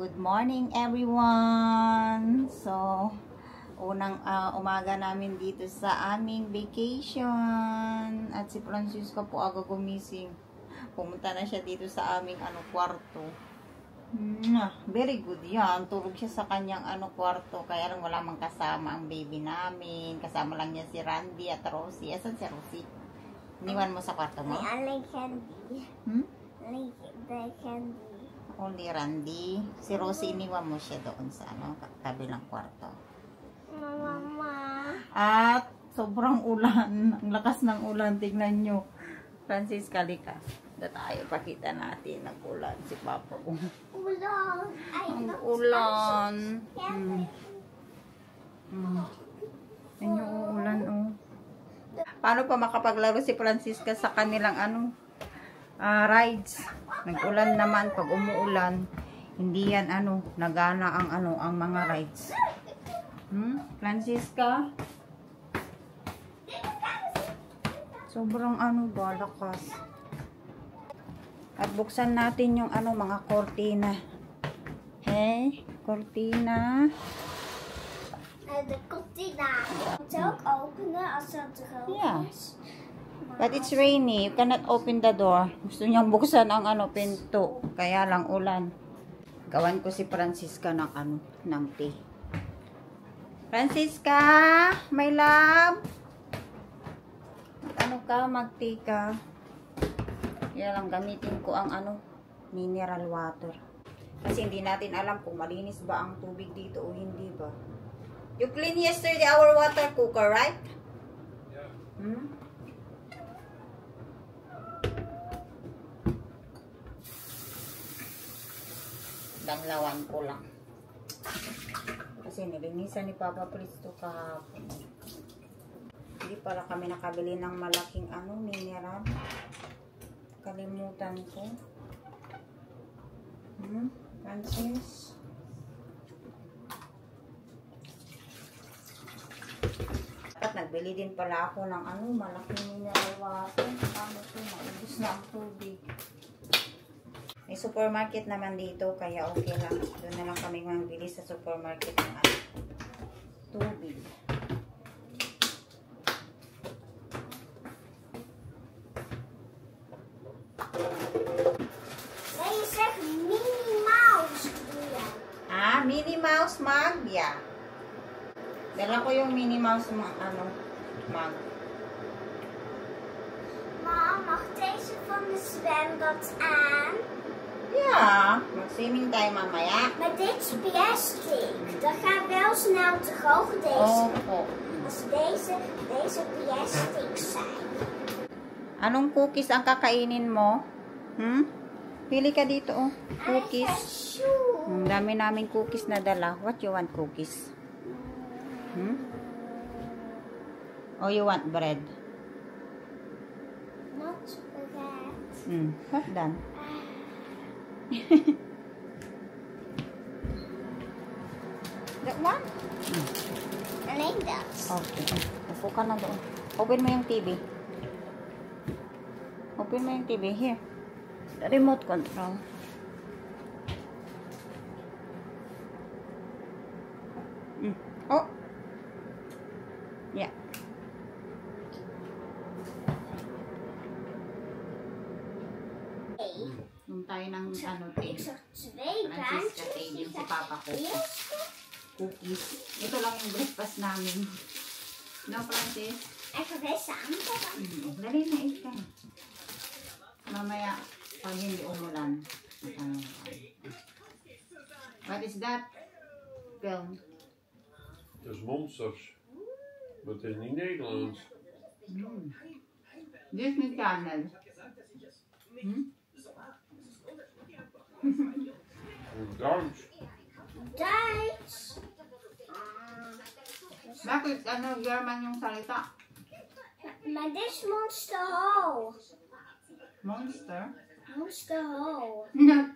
Good morning everyone! So, unang umaga namin dito sa aming vacation. At si Francisco po aga gumising. Pumunta na siya dito sa aming kwarto. Very good yan. Tulog siya sa kanyang kwarto. Kaya lang wala mang kasama ang baby namin. Kasama lang niya si Randy at Rosie. Asan si Rosie? Iniwan mo sa kwarto mo? I like candy. I like the candy. Only Randy. Si Rosie, iniwan mo siya doon sa kabilang kwarto. Mama. At sobrang ulan. Ang lakas ng ulan. Tingnan nyo. Francis, kalika. Da tayo. Pakita natin. Nag-ulan si Papa. Ulan. Ang ulan. Yan yung uulan, oh. Paano pa makapaglaro si Francisca sa kanilang rides? Nag-ulan naman. Pag umuulan, hindi yan nagana ang mga rides. Francisca? Sobrang lakas. At buksan natin yung mga kortina. Hey, kortina. De cortina. Moet je ook openen als het droog Yeah. is? But it's rainy. You cannot open the door. Gusto niyang buksan ang pinto. Kaya lang ulan. Gawan ko si Francisca ng tea. Francisca, my love. Mag-tea ka. Kaya lang gamitin ko ang mineral water. Kasi hindi natin alam kung malinis ba ang tubig dito o hindi ba. You clean yesterday our water cooker, right? Yeah. Danglawan ko lang. Kasi nilinisan ni Papa Pristo kahapon. Hindi pala kami nakabili ng malaking mineral. Kalimutan ko. Francis. At nagbili din pala ako ng malaking mineral water. Maubos na ang tubig. May supermarket naman dito, kaya okay lang. Doon na lang kami magbili sa supermarket ng tubig. Nee, je zegt Minnie Mouse. Minnie Mouse mug? Yeah. Dala ko yung Minnie Mouse mug. Mam, mag deze van de zwembad aan? Ja, mag-swimming tayo mamaya. Maar dit is plastic. Dat gaat wel snel droog, deze. Opo. Als deze plastic zijn. Anong cookies ang kakainin mo? Pili ka dito, oh. Cookies. Ang dami namin cookies na dala. What you want, cookies? Or you want bread? Not bread. What done? That one? Alleen dat. Okay. Upo ka na doon. Open mo yung TV. Open mo yung TV. Here. The remote control. Oh. Yeah. Nung tayo ng tea. Ik zag twee Francisca baantjes. tea. Yung si Papa ko. Cookies. Ito lang yung breakfast namin. No, Francis? Even deze aanpakken. Dali na ito. Mamaya, pag hindi umulan. What is that? Film. Dat is Monsters. Maar het is niet Nederlands. Disney Channel. Duits. Duits. Bakit German yung salita? Maar dit is Monster Ho. Monster? Monster Ho. No.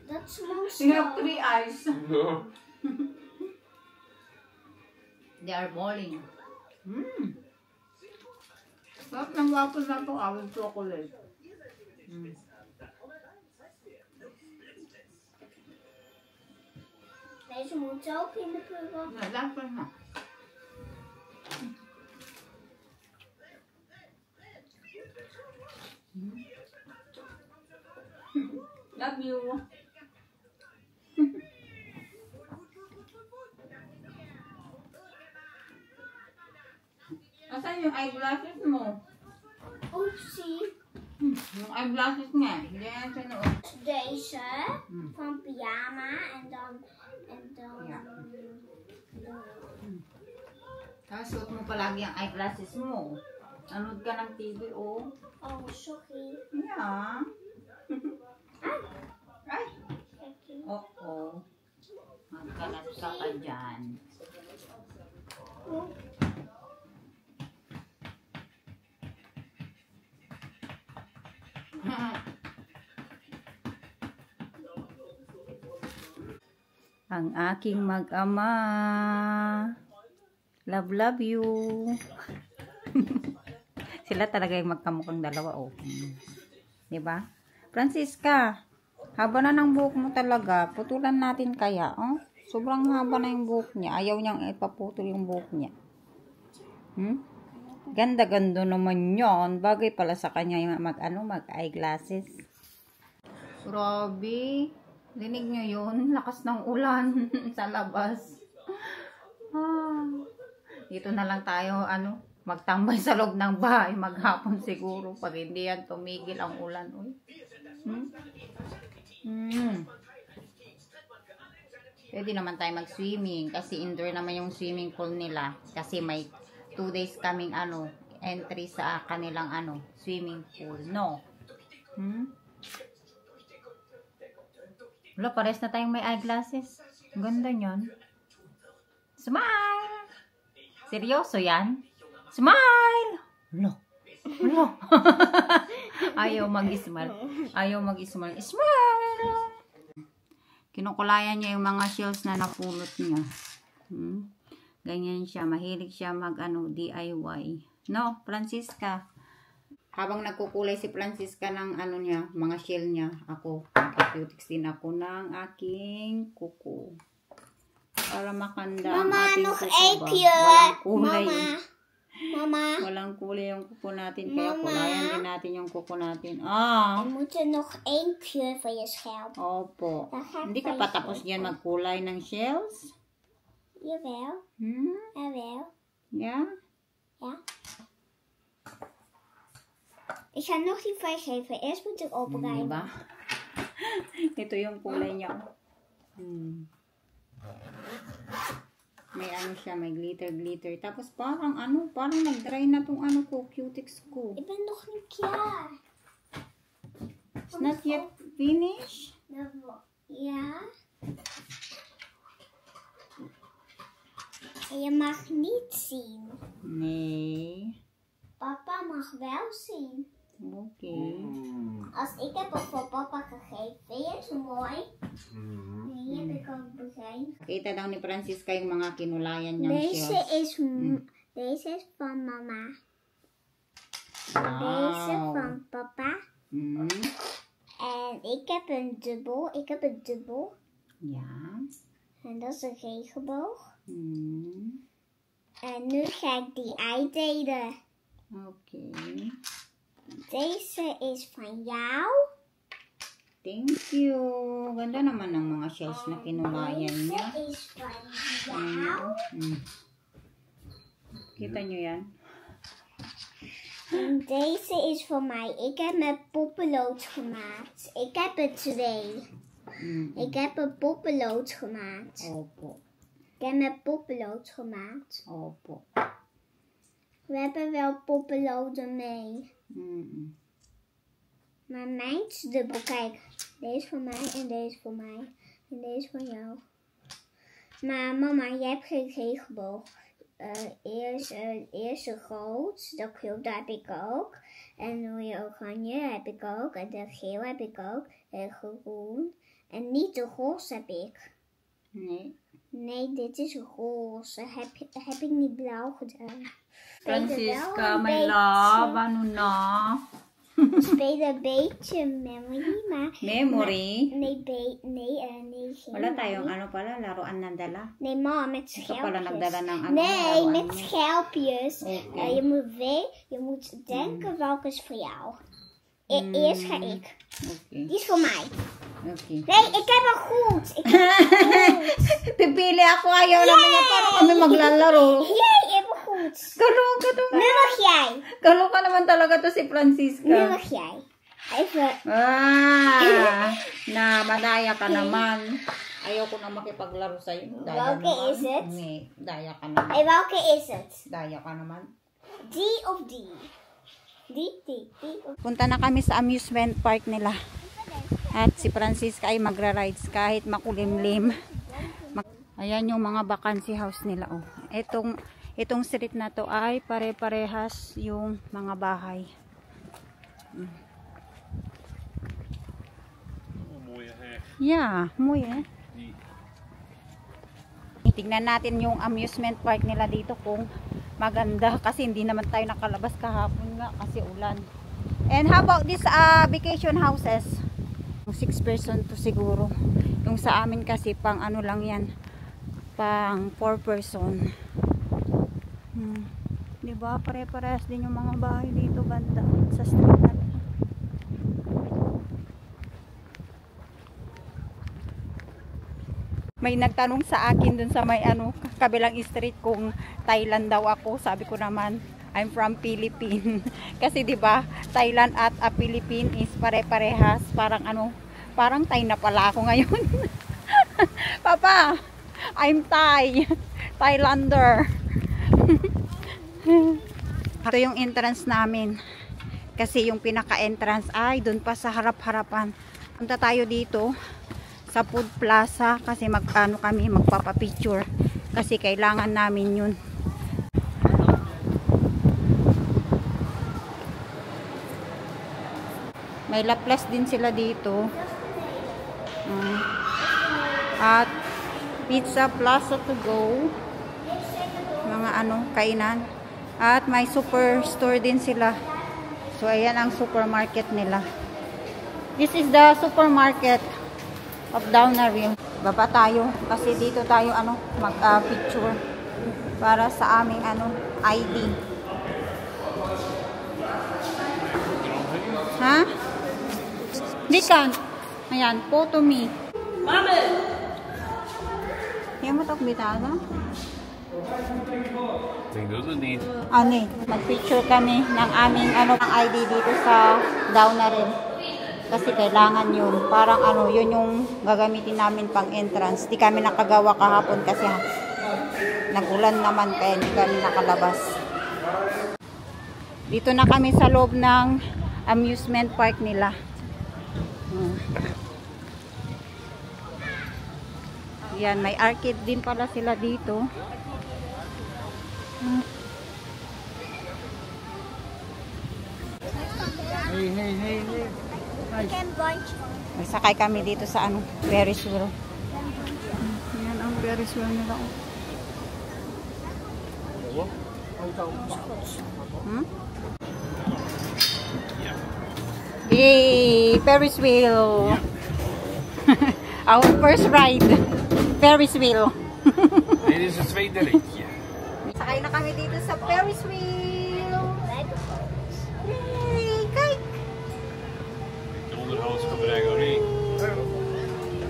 Dat is You Monster have Ho. 3 eyes. Ja. They are bowling. Sarap ng waffle na ito. With chocolate. Deze moet ook in de pulver. Ja, laat maar na. Love you. Asan yung eyeglasses mo? Oepsie. Yung eyeglasses nga. Hindi yan sa noon. Deze van pyjama en dan. Ja. Tapos suot mo palagi ang eyeglasses mo. Nanood ka ng TV, oh. Oh, sorry. Yeah. Ay. Kijk. Oo. Magkalat ka pa dyan. Oh. Ang aking mag-ama. Love you. Sila talaga yung magkamukhang dalawa, oh. Diba? Francisca, haba na ng buhok mo talaga. Putulan natin kaya, oh. Sobrang haba na yung buhok niya. Ayaw niyang ipaputol yung buhok niya. Ganda-ganda naman yon. Bagay pala sa kanya yung mag-eyeglasses. Grabe. Dinig nyo yun? Lakas ng ulan sa labas. Dito na lang tayo, magtambay sa loob ng bahay. Maghapon siguro. Pag hindi yan, tumigil ang ulan. Uy. Pwede naman tayo mag-swimming. Kasi indoor naman yung swimming pool nila. Kasi may 2 days kaming entry sa kanilang swimming pool. No? Wala, pares na tayong may eyeglasses. Ang ganda nyon. Smile! Seryoso yan? Smile! Wala. Wala. Ayaw mag-smile. Ayaw mag-smile. Smile! Kinukulayan niya yung mga shells na napulot niya. Ganyan siya. Mahilig siya DIY. No, Francisca. Habang nagkukulay si Francisca ng niya, mga shell niya, ako, nag-cutics din ako ng aking kuko. Para makanda ang ating kuko ba? Walang kulay. Mama. Walang kulay yung kuko natin, kaya Mama. kulayan din natin yung kuko natin. Er moet er nog 1 kleur van je schelp. Opo. Dan ga ik Hindi ka van je pa tapos schelp. yan magkulay ng shells? Jawel. Jawel. Yeah? Ja. Ik ga nog die vrijgeven. Eerst moet ik opruimen. Diba? Ito yung kulay niya. May siya, may glitter. Tapos parang parang nag-dry na tong cutics ko. Ik ben nog niet klaar. It's not yet finished. Ja. En je mag niet zien. Nee. Papa mag wel zien. Okay. Als ik heb ook voor papa gegeven. Vind je het zo mooi? Nee, heb ik ook begrepen. Kita daw ni Francisca yung mga kinulayan niyang Deze shells. deze is van mama. Wow. Deze van papa. Mm. En ik heb een dubbel. Ja. En dat is een regenboog. Mm. En nu ga ik die uitdelen. Okay. Deze is van jou. Thank you. Ganda naman ng mga shells na kinulayan niya. Deze is van jou. Kita nyo yan? En deze is van mij. Ik heb met poppenlood gemaakt. Ik heb er 2. Ik heb een poppenlood gemaakt. Opo. Ik heb met poppenlood gemaakt. Opo. We hebben wel poppenloden mee. Maar mijn is dubbel. Kijk, deze van mij en deze van mij. En deze van jou. Maar mama, jij hebt geen regenboog. Eerst een rood. Dat heb ik ook. En de oranje heb ik ook. En de geel heb ik ook. En groen. En niet de roze heb ik. Nee. Nee, dit is roze. Heb ik niet blauw gedaan. Francisca, my love, ano na? Speel een beetje memory, maar... Memory? Nee, nee, Wala tayong ano pala, laruan na dala. Nee, ma, met Ito pala nagdala schelpjes. ng ano, Nee, laruan met mo. schelpjes. Okay. Je moet denken welke is voor jou. Eerst ga ik. Okay. Die is voor mij. Okay. Nee, ik heb een goed. Ik heb een goed. Pipili ako, ayaw naman niya para kami maglalaro. Jij hebt een goed. Kalong ka naman. Nu mag jij. Kalong ka naman talaga to si Nu Francisca. mag jij. Even. Na madaya ka naman. Ayaw ko na makipaglaro sa'yo. Daya Welke naman. is het? Nee, daya ka naman. Hey, welke is het? Daya ka naman. Die of die? Die of Punta na kami sa amusement park nila. At si Francisca ay magra-rides kahit makulimlim. Ayan yung mga vacancy house nila. Oh. Itong street na to ay pare-parehas yung mga bahay. Mooie heg. Yeah, mooi eh. Tingnan natin yung amusement park nila dito kung maganda kasi hindi naman tayo nakalabas kahapon nga kasi ulan. And how about this vacation houses? 6 person to siguro. Yung sa amin kasi pang ano lang yan, pang 4 person. Diba? Pare-parehas din yung mga bahay dito banda sa street na to. May nagtanong sa akin dun sa may ano, kabilang street kung Thailand daw ako. Sabi ko naman, I'm from Philippines. Kasi 'di ba, Thailand at Philippines is pare-parehas, parang ano, parang Thai na pala ako ngayon. Papa, I'm Thai. Thailander. Ito yung entrance namin. Kasi yung pinaka-entrance ay doon pa sa harap-harapan. Punta tayo dito sa Food Plaza kasi kami magpapapicture kasi kailangan namin yun. May Laplas din sila dito. At Pizza Plaza to go. Mga ano, kainan. At may superstore din sila. So ayan ang supermarket nila. This is the supermarket of Downerville. Baba tayo kasi dito tayo ano mag-picture para sa aming ano ID. Ha? Di kan. Ayan, photo me. Mama. Yan mo tok bitada? Ik doe het niet. Ano, mag-picture kami ng aming ano ang ID dito sa Downerville. Kasi kailangan yun. Parang ano, yun yung gagamitin namin pang entrance. Di kami nakagawa kahapon kasi nagulan naman kaya hindi kami nakalabas. Dito na kami sa loob ng amusement park nila. Yan, may arcade din pala sila dito. Hey. Ik heb een bandje. May sakay kami dito sa ano, Ferris wheel. Yan ang Ferris wheel nila. Yay! Ferris wheel! Our first ride. Ferris wheel. Dit is het tweede ritje. Sakay na kami dito sa Ferris wheel. Yay! Kijk! De onderhoud gebruiken we niet.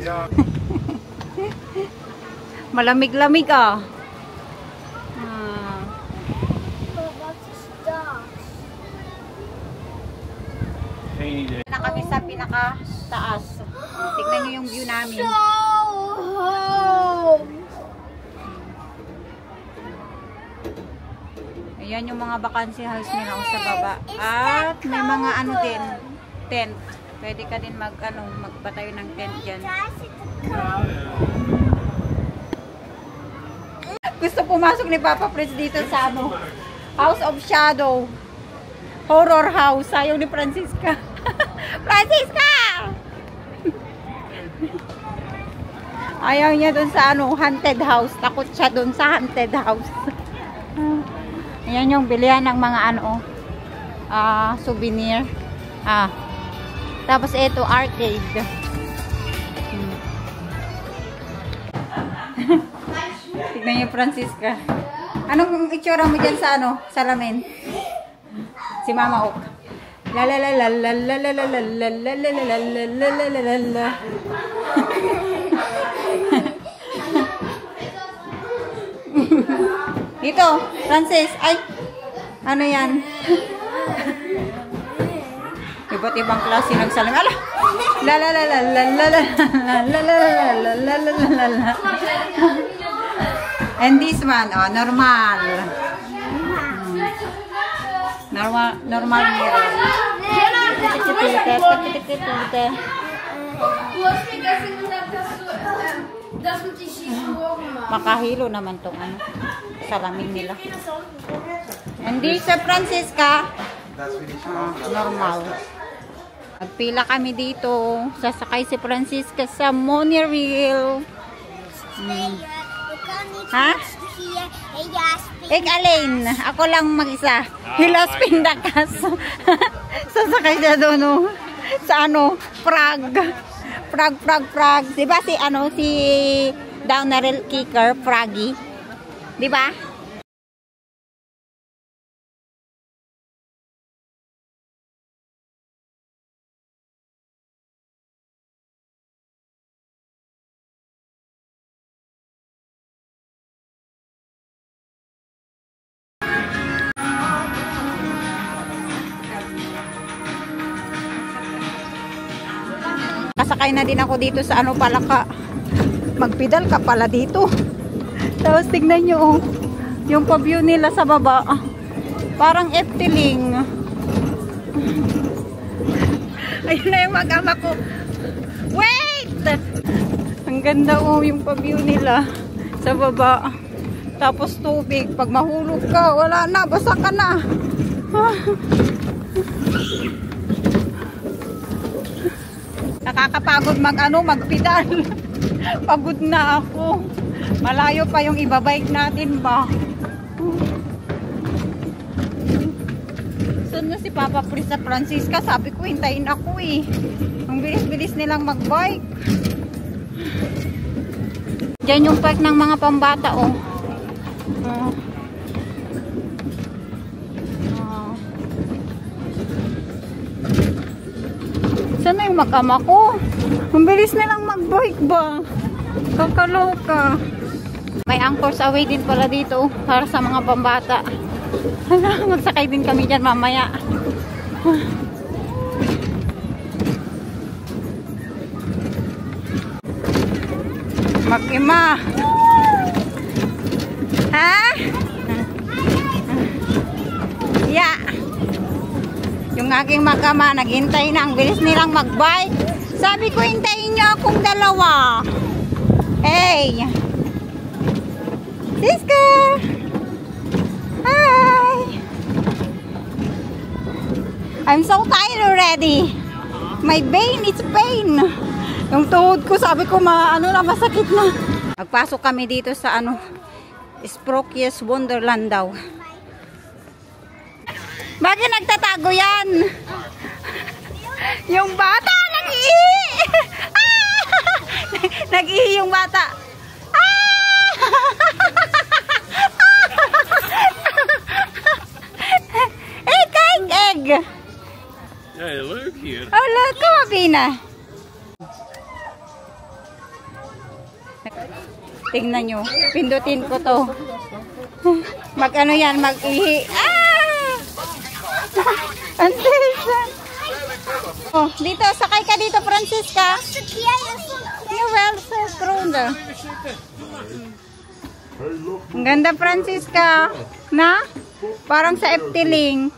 Ja. Malamig-lamig ah. Wat is dat? Geen idee. Na kami sa pinaka-taas. Tignan nyo yung view namin. Zo hoog. Ayan yung mga vacancy house nila sa baba. At may mga ano din, tent. Pwede ka din magpatayo ng tent dyan. Daar zit de Gusto pumasok ni Papa Prince dito sa ano, House of Shadow. Horror house. Ayaw ni Francisca. Francisca! Ayaw niya dun sa ano, haunted house. Takot siya dun sa haunted house. Ayan yung bilihan ng mga ano, souvenir. Ah. Tapos ito, arcade. Tignan niyo, Francisca. Anong itsura mo dyan sa ano? Salamin? Si Mama Ok. La la la la la la la la la la la la la la la la la la. Ito, Francis. Ay, ano yan? Iba't ibang klase ng salamin. Ala! La la la la la la la la la la la la la. And this one, oh, normal. Normal mirror. Makahilo naman tong ano, salamin nila. And this, Francisca, normal. Nagpila kami dito. Sasakay si Francisca sa monorail. Ha? Alin? Ako lang mag-isa. Hilas Pindakas. Sasakay siya doon, no? Sa ano? Prague. Prague. Diba si ano? Si Downhill Kicker, Prague. Diba? Kasakay na din ako dito sa ano pala ka. Magpedal ka pala dito. Tapos tignan nyo, oh, yung pa-view nila sa baba. Parang Efteling. Ayun na yung mag-ama ko. Wait! Ang ganda, oh, yung pa-view nila sa baba. Tapos tubig. Pag mahulog ka, wala na, basa ka na. Nakakapagod magpedal. Pagod na ako. Malayo pa yung ibabike natin ba. Saan na si Papa Pris sa Francisca? Sabi ko, hintayin ako eh. Ang bilis-bilis nilang magbike. Diyan yung park ng mga pambata, oh. Saan na yung mag-ama ko? Ang bilis nilang mag-bike ba? Kakaloka. May Anchors Away din pala dito para sa mga pambata. Magsakay din kami dyan mamaya. Mag-ima. Ha? Yeah. Yung aking mag-ama, naghintay na. Ang bilis nilang mag-bike. Sabi ko, hintayin nyo akong dalawa. Hey! Siska! Hi! I'm so tired already. My vein is pain. Yung tuhod ko, sabi ko, masakit na. Nagpasok kami dito sa Sprookjes Wonderland daw. Bakit nagtatago yan? Yung bata, nag-ihi! Nag-ihi yung bata. Egg! Yeah, look here. Oh, look, come on, Pina. Tingnan nyo, pindutin ko to. Mag-ano yan, mag-ihi. Oh, dito, sakay ka dito, Francisca. You're well so strong. Ang ganda, Francisca. Na? Parang sa Efteling.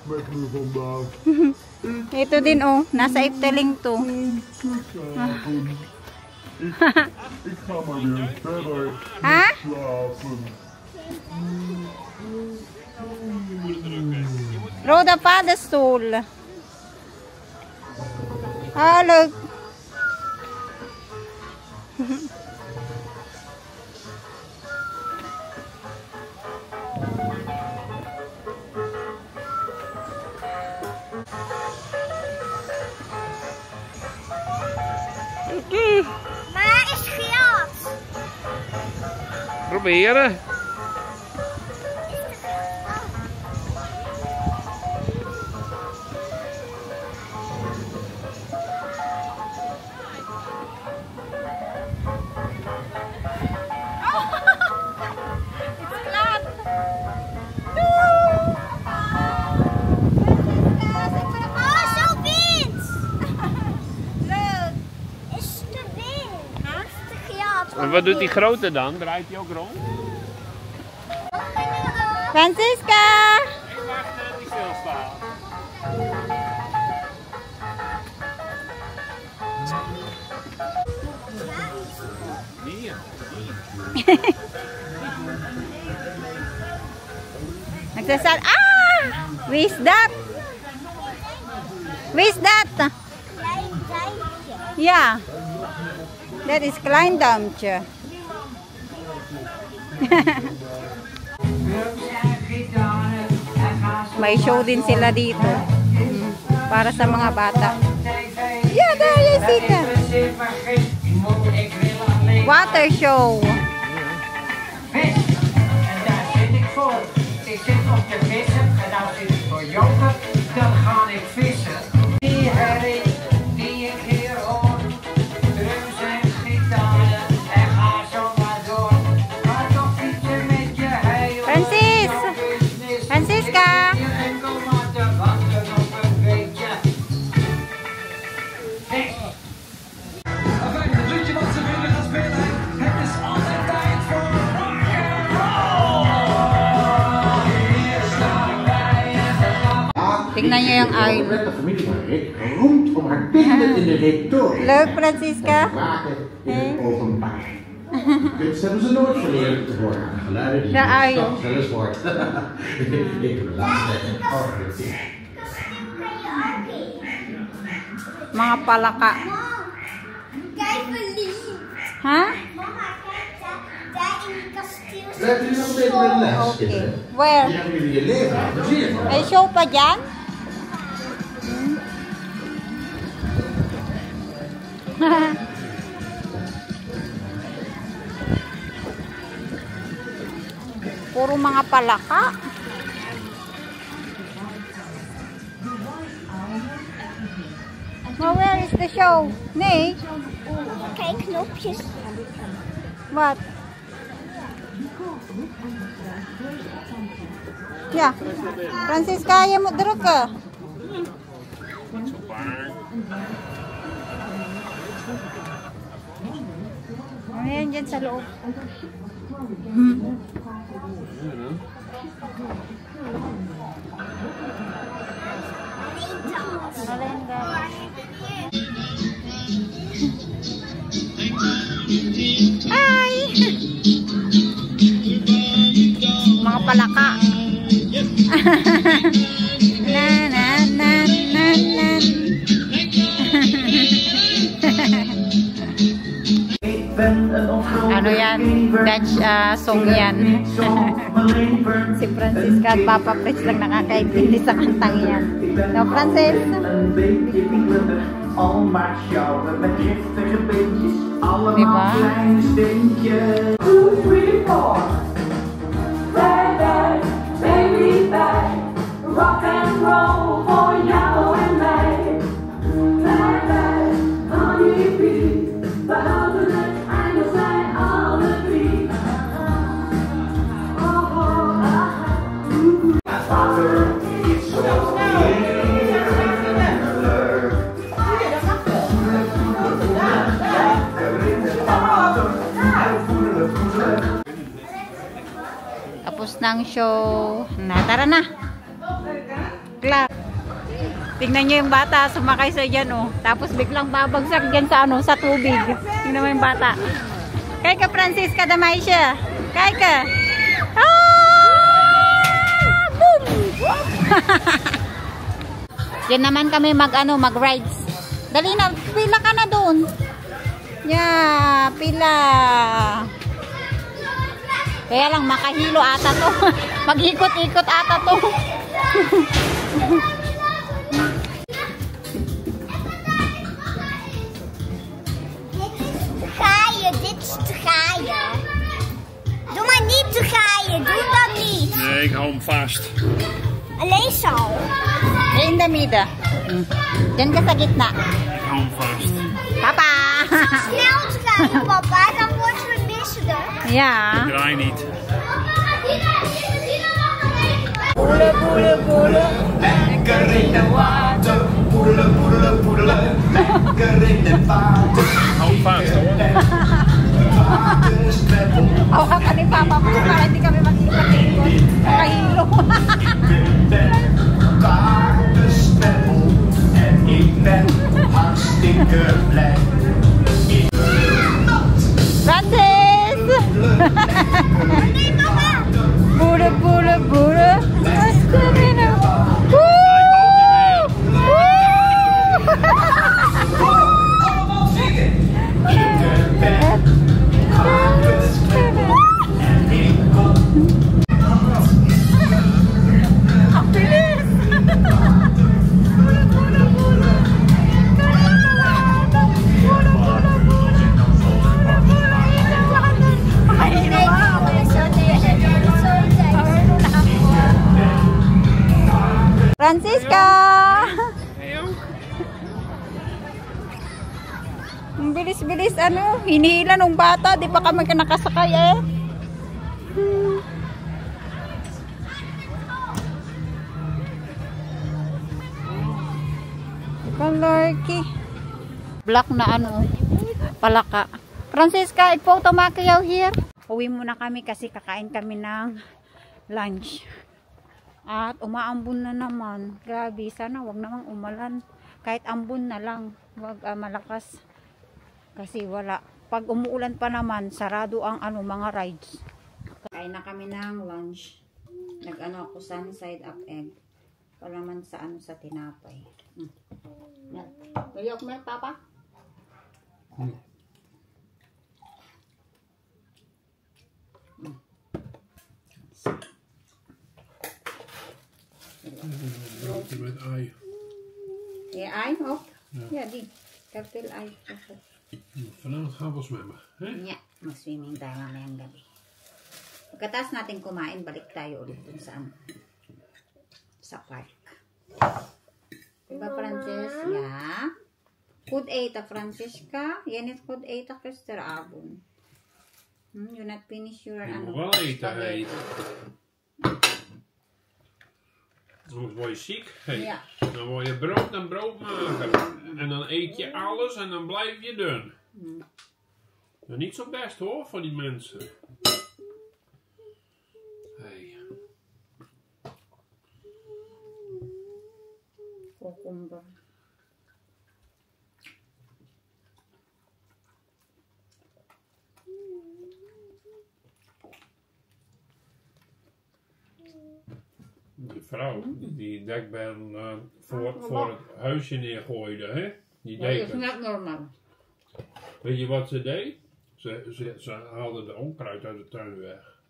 Ito din, oh. Nasa Efteling to. Ha? Rhoda Padstool. Ah, look. proberen. En wat doet die grote dan? Draait hij ook rond? Francisca! Wacht, die stilstaan. Hier. Nagsasal. Ah! Wie is that? Wie is that? Yeah. Dat is klein duimpje. May show din sila dito. Para sa mga bata. Yeah, there you see that. Water show. En daar zit ik voor. Ik zit op de vissen en nou zit ik voor Joker. Dan ga ik vissen. Die herrie die ik hier hoor. Drums en gitaren en ga zo maar door. Ga toch fietsen met je hele Francis! business. Francisca! En kom maar te wachten op een beetje. Enfin, het liedje wat ze willen gaan spelen, het is altijd tijd voor rock'n'roll. Hier staan wij en we gaan. Tingnan nyo yung uil. De familie van Rick roemt om haar kinderen in de retoren. Leuk, Francisca. Waken in het openbaar. Dit hebben ze nooit verleerd te horen aan de geluiden die De je uil. straks wel eens hoort. Ik heb laatst een orgel. Mga palaka. Kijk verliefd. Ha? Mama, kijk daar in die kasteel. Blijven jullie nog een beetje met de les, Oké. kinderen? Where? Hier hebben jullie je leven aan het plezier van. May show pa dyan? Puro mga palaka. Well, where is the show? Nee? Kijk, knopjes. Wat? Ja. Francisca, je moet drukken. Ayan, dyan sa loob. Hi! Mga palaka. Na na na na na. Ano yan? Dutch song yan. Si Francisca at Papa Fritz lang nakakaintindi sa kantang yan. No, Francis? Diba? Rock and roll for jou en mij. Bye bye, honeybee. We houden het eindig zijn alle drie. Oh, oh, Vader is zo Tapos ng show. Na, tara na. Clark. Tingnan nyo yung bata, sumakay sa dyan, oh. Tapos biglang babagsak dyan sa, ano, sa tubig. Tingnan mo yung bata. Kay ka, Francisca, damay siya. Kay ka. Ah! Boom! Yan naman kami mag-rides. Dali na, pila ka na doon. Yeah, pila. Kaya lang, makahilo ata to. Mag-ikot-ikot ata to. Dit is te gaaien. Doe maar Hou vast. Alleen zo. In the middle. Diyan ka sa gitna. Hou hem vast. Papa! Snel te kijken, papa. Dan wordt het misselijk. Ja. Draai niet. Poedelen, poedelen, poedelen. Lekker in het water, poedelen, poedelen, poedelen. Lekker in het water. Hou hem vast hoor. Waterspeppel. Hawakan ni Papa po para hindi kami magkikot-ikot. Makahilo. Waterspeppel. En ik ben hartstikke blij. Francis! Nee, mama. Poedelen, poedelen, poedelen. Woe! Allemaal zingen. Ik ben waterspeppel. En ik kom. Ang bilis! Francisca! Ang bilis-bilis ano, hinihila nung bata, di pa kami nakasakay eh. Kalarky. Black na ano, palaka. Francisca, i-photo makiyaw here. Uwi muna kami kasi kakain kami ng lunch. At umaambon na naman. Grabe, sana wag namang umalan. Kahit ambon na lang, wag malakas. Kasi wala. Pag umuulan pa naman, sarado ang ano, mga rides. Kain na kami ng lunch. Nag-ano ako, sunny side up egg. Palaman sa ano, sa tinapay. Will you milk, Papa? Broodje met ei. Ja, ei ook? Ja, die. Kartel-ei. Vanavond gaan we zwemmen. Hè? Ja, mag-swimming tayo mamayang gabi. Pagkatapos natin kumain, balik tayo ulit dun sa ano, sa park. Diba, Francis? Ja. Goed eten, Francisca. Jij niet goed eten gisteravond. You not finish your Je ano. moet wel eten, hey. Anders word je ziek. Hey. Ja. Dan word je brood en broodmager. En dan eet je alles en dan blijf je dun. Dat is niet zo best hoor, voor die mensen. Hey. Cucumber. Die vrouw die dekbel voor het huisje neergooide, hè? Die Dat is deed het. niet normaal. Weet je wat ze deed? Ze haalde de onkruid uit de tuin weg.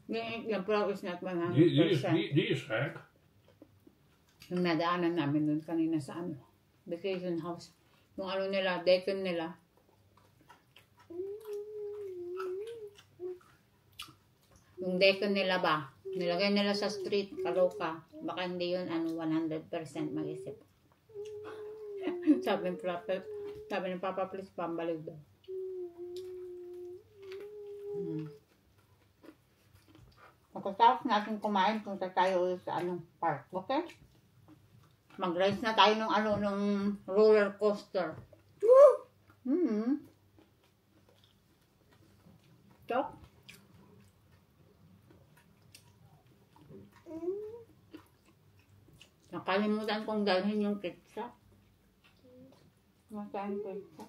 Nee, de vrouw is net met haar. Die is gek. Yung nadaanan namin dun kanina sa ano, vacation house. Yung ano nila, decken nila. Yung decken nila ba, nilagay nila sa street, kaloka. Baka hindi yun ano, 100% mag-isip. sabi ng Papa, please pambalik daw. Pagkatapos natin kumain, punta tayo ulit sa anong park, okay? Mag-rides na tayo ng ano, ng roller coaster. Tok? Nakalimutan kong dalhin yung pizza. Masaan pizza?